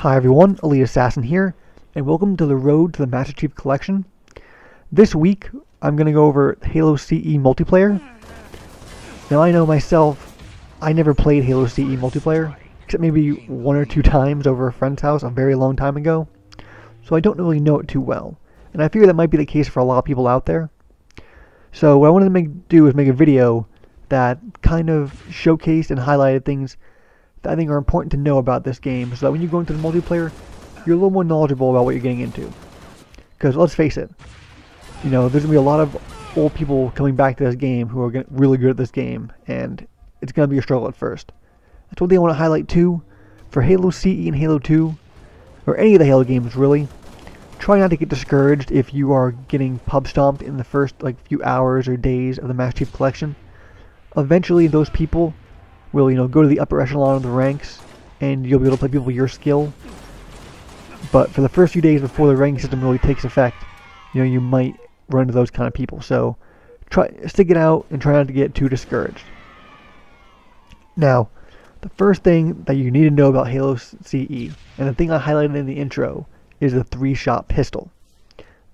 Hi everyone, Elite Assassin here, and welcome to the Road to the Master Chief Collection. This week, I'm going to go over Halo CE multiplayer. Now I know myself, I never played Halo CE multiplayer, except maybe one or two times over a friend's house a very long time ago, so I don't really know it too well, and I figure that might be the case for a lot of people out there. So what I wanted to do is make a video that kind of showcased and highlighted things that I think are important to know about this game, so that when you go into the multiplayer, you're a little more knowledgeable about what you're getting into. Because let's face it, you know, there's going to be a lot of old people coming back to this game who are really good at this game, and it's going to be a struggle at first. That's one thing I want to highlight too, for Halo CE and Halo 2, or any of the Halo games really. Try not to get discouraged if you are getting pub stomped in the first few hours or days of the Master Chief Collection. Eventually those people will, go to the upper echelon of the ranks, and you'll be able to play people with your skill. But for the first few days before the ranking system really takes effect, you might run into those kind of people. So stick it out and try not to get too discouraged. Now, the first thing that you need to know about Halo CE, and the thing I highlighted in the intro, is the 3-shot pistol.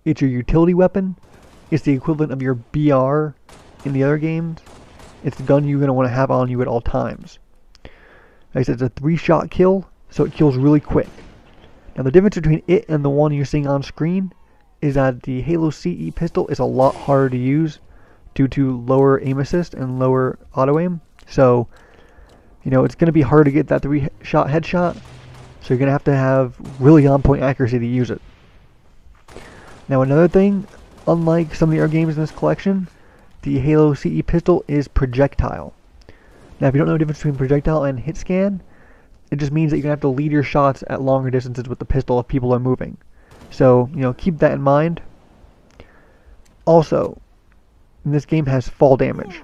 It's your utility weapon. It's the equivalent of your BR in the other games. It's the gun you're going to want to have on you at all times. Like I said, it's a 3-shot kill, so it kills really quick. Now the difference between it and the one you're seeing on screen is that the Halo CE pistol is a lot harder to use due to lower aim assist and lower auto aim. So, it's going to be hard to get that 3-shot headshot, so you're going to have really on-point accuracy to use it. Now another thing, unlike some of the other games in this collection, the Halo CE pistol is projectile. Now if you don't know the difference between projectile and hit scan, it just means that you're going to have to lead your shots at longer distances with the pistol if people are moving. So, keep that in mind. Also, this game has fall damage.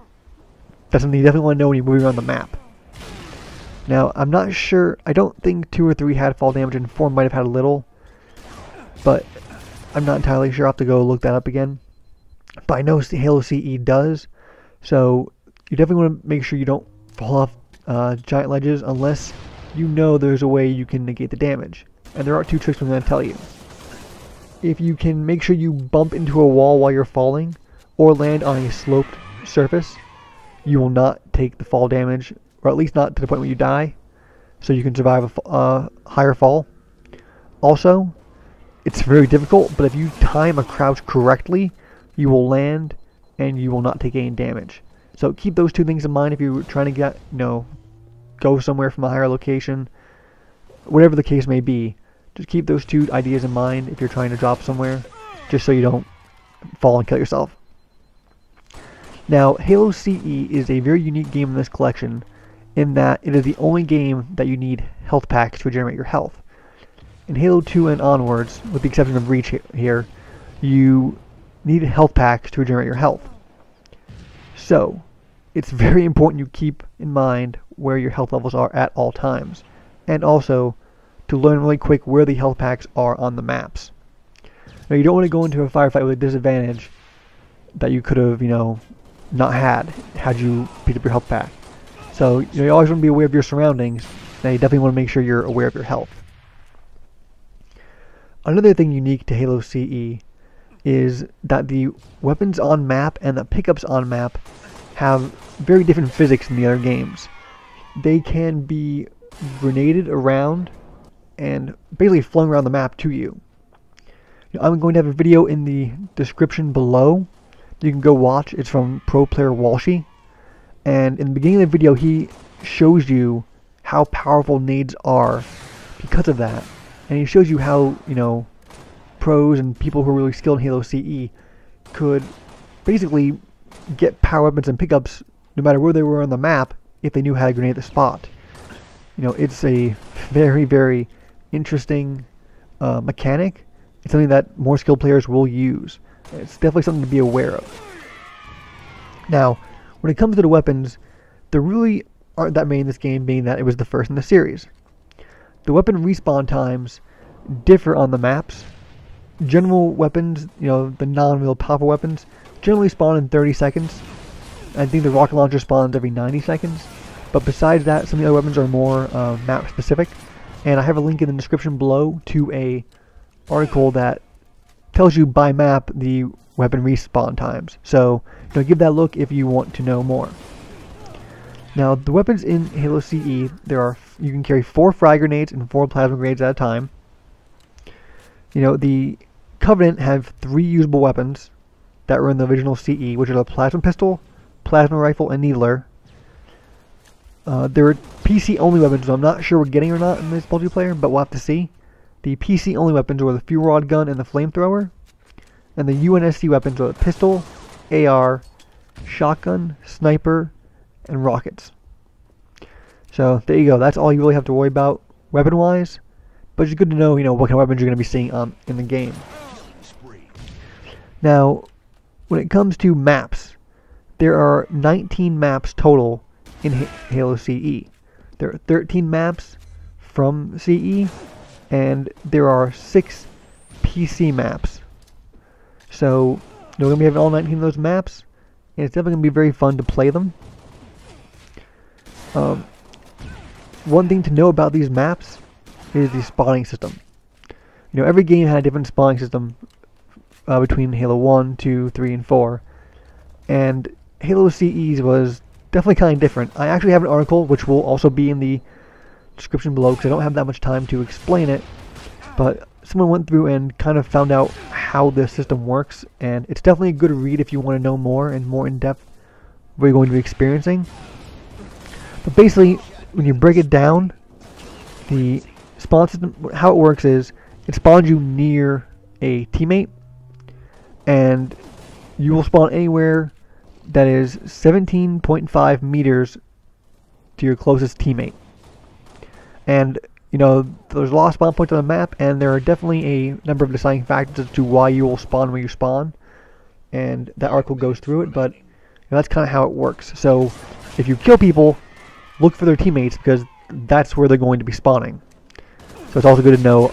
That's something you definitely want to know when you're moving around the map. Now, I'm not sure, I don't think 2 or 3 had fall damage, and 4 might have had a little, but I'm not entirely sure. I'll have to go look that up again. But I know Halo CE does, so you definitely want to make sure you don't fall off giant ledges unless you know there's a way you can negate the damage. And there are 2 tricks I'm going to tell you. If you can make sure you bump into a wall while you're falling, or land on a sloped surface, you will not take the fall damage, or at least not to the point where you die, so you can survive a higher fall. Also, it's very difficult, but if you time a crouch correctly, you will land and you will not take any damage. So keep those 2 things in mind if you're trying to go somewhere from a higher location. Whatever the case may be, just keep those 2 ideas in mind if you're trying to drop somewhere, just so you don't fall and kill yourself. Now, Halo CE is a very unique game in this collection in that it is the only game that you need health packs to regenerate your health. In Halo 2 and onwards, with the exception of Reach here, you need health packs to regenerate your health. So, it's very important you keep in mind where your health levels are at all times, and also to learn really quick where the health packs are on the maps. Now, you don't want to go into a firefight with a disadvantage that you could have, not had you picked up your health pack. So, you always want to be aware of your surroundings, and you definitely want to make sure you're aware of your health. Another thing unique to Halo CE is that the weapons on map and the pickups on map have very different physics than the other games. They can be grenaded around and basically flung around the map to you. I'm going to have a video in the description below. You can go watch. It's from Pro Player Walshy. And in the beginning of the video, he shows you how powerful nades are because of that. And he shows you how, pros and people who are really skilled in Halo CE could basically get power weapons and pickups no matter where they were on the map if they knew how to grenade the spot. It's a very, very interesting mechanic. It's something that more skilled players will use. It's definitely something to be aware of. Now, when it comes to the weapons, there really aren't that many in this game, being that it was the first in the series. The weapon respawn times differ on the maps. General weapons, the non-real powerful weapons, generally spawn in 30 seconds. I think the rocket launcher spawns every 90 seconds. But besides that, some of the other weapons are more map specific, And I have a link in the description below to a article that tells you by map the weapon respawn times. So give that a look if you want to know more. Now the weapons in Halo CE, you can carry 4 frag grenades and 4 plasma grenades at a time. The Covenant have 3 usable weapons that were in the original CE, which are the plasma pistol, plasma rifle, and needler. There are PC only weapons, so I'm not sure we're getting or not in this multiplayer, but we'll have to see. The PC only weapons were the fuel rod gun and the flamethrower, and the UNSC weapons are the pistol, AR, shotgun, sniper, and rockets. So there you go. That's all you really have to worry about weapon-wise, but it's good to know, what kind of weapons you're going to be seeing in the game. Now, when it comes to maps, there are 19 maps total in Halo CE. There are 13 maps from CE, and there are 6 PC maps. So we're going to be having all 19 of those maps, and it's definitely going to be very fun to play them. One thing to know about these maps is the spawning system. Every game had a different spawning system between Halo 1, 2, 3, and 4, and Halo CE's was definitely kind of different. I actually have an article which will also be in the description below because I don't have that much time to explain it, but someone went through and kind of found out how the system works, and it's definitely a good read if you want to know more and more in depth what you're going to be experiencing. But basically, when you break it down, the spawn system, how it works is it spawns you near a teammate, and you will spawn anywhere that is 17.5 meters to your closest teammate. And there's a lot of spawn points on the map, and there are definitely a number of deciding factors as to why you will spawn where you spawn, and that article goes through it, but that's kind of how it works. So if you kill people, look for their teammates, because that's where they're going to be spawning. So it's also good to know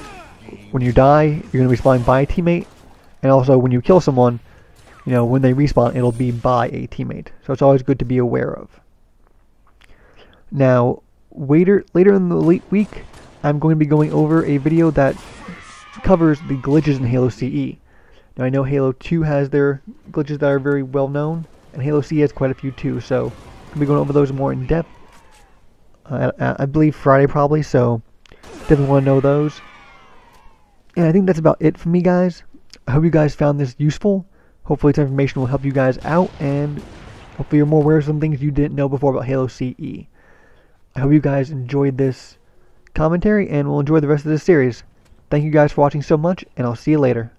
when you die, you're going to be spawning by a teammate, and also when you kill someone, when they respawn, it'll be by a teammate. So it's always good to be aware of. Now, later in the week, I'm going to be going over a video that covers the glitches in Halo CE. Now, I know Halo 2 has their glitches that are very well known, and Halo CE has quite a few too, so I'll be going over those more in depth. I believe Friday probably, so definitely want to know those. And I think that's about it for me, guys. I hope you guys found this useful. Hopefully this information will help you guys out, and hopefully you're more aware of some things you didn't know before about Halo CE. I hope you guys enjoyed this commentary and will enjoy the rest of this series. Thank you guys for watching so much, and I'll see you later.